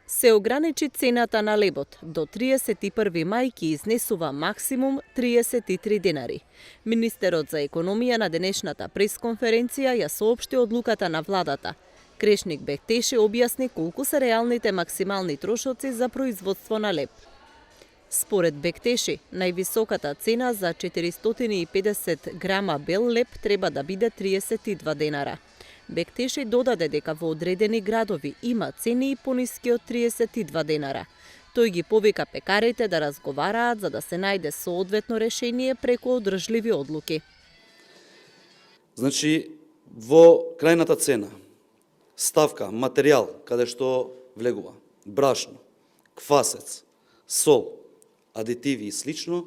Се ограничи цената на лебот. До 31 мај ќе изнесува максимум 33 денари. Министерот за економија на денешната пресконференција ја соопшти одлуката на владата. Крешник Бехтеши објасни колку се реалните максимални трошоци за производство на леб. Според Бехтеши, највисоката цена за 450 грама бел леб треба да биде 32 денара. Бехтеши додаде дека во одредени градови има цени и пониски од 32 денара. Тој ги повика пекарите да разговараат за да се најде соодветно решение преку одржливи одлуки. Значи, во крајната цена, ставка, материјал, каде што влегува, брашно, квасец, сол, адитиви и слично,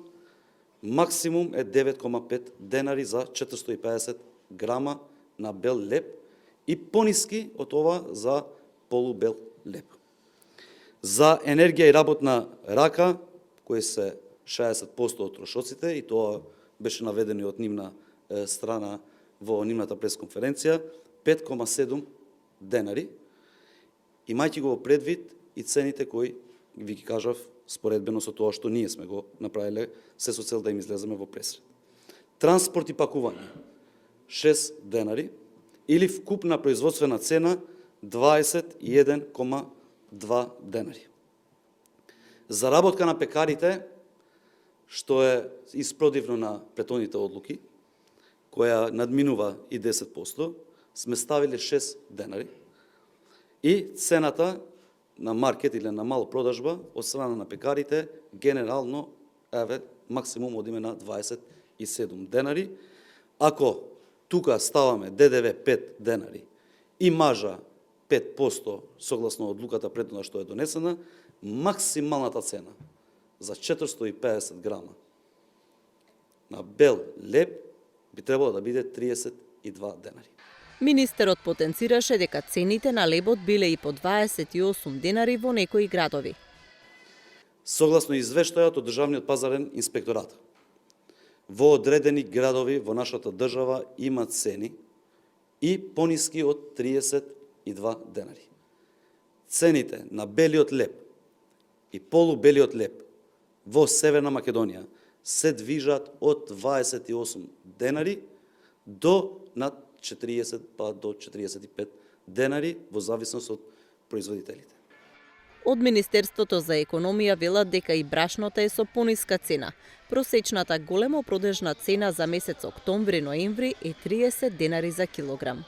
максимум е 9,5 денари за 450 грама на бел леб и пониски од ова за полубел леб. За енергија и работна рака, кои се 60% од трошоците, и тоа беше наведено од нивна страна во нивната пресконференција, 5,7 денари, имајќи го предвид и цените кои ви ги кажав споредбено со тоа што ние сме го направиле, се со цел да им излеземе во пресред. Транспорт и пакување 6 денари или вкупна производствена цена 21,2 денари. Заработка на пекарите, што е испродивно на претhodните одлуки, која надминува и 10%, сме ставили 6 денари и цената на маркет или на мал продажба од страна на пекарите генерално максимум одиме на 27 денари. Ако тука ставаме ДДВ 5 денари и мажа 5% согласно одлуката претhodна што е донесена, максималната цена за 450 грама на бел леб би требало да биде 32 денари. Министерот потенцираше дека цените на лебот биле и по 28 денари во некои градови. Согласно извештајот од Државниот пазарен инспекторат, во одредени градови во нашата држава има цени и пониски од 32 денари. Цените на белиот леб и полубелиот леб во Северна Македонија се движат од 28 денари до над 40 па до 45 денари во зависност од производителите. Од Министерството за економија велат дека и брашното е со пониска цена. Просечната големо продажна цена за месец октомври-ноември е 30 денари за килограм.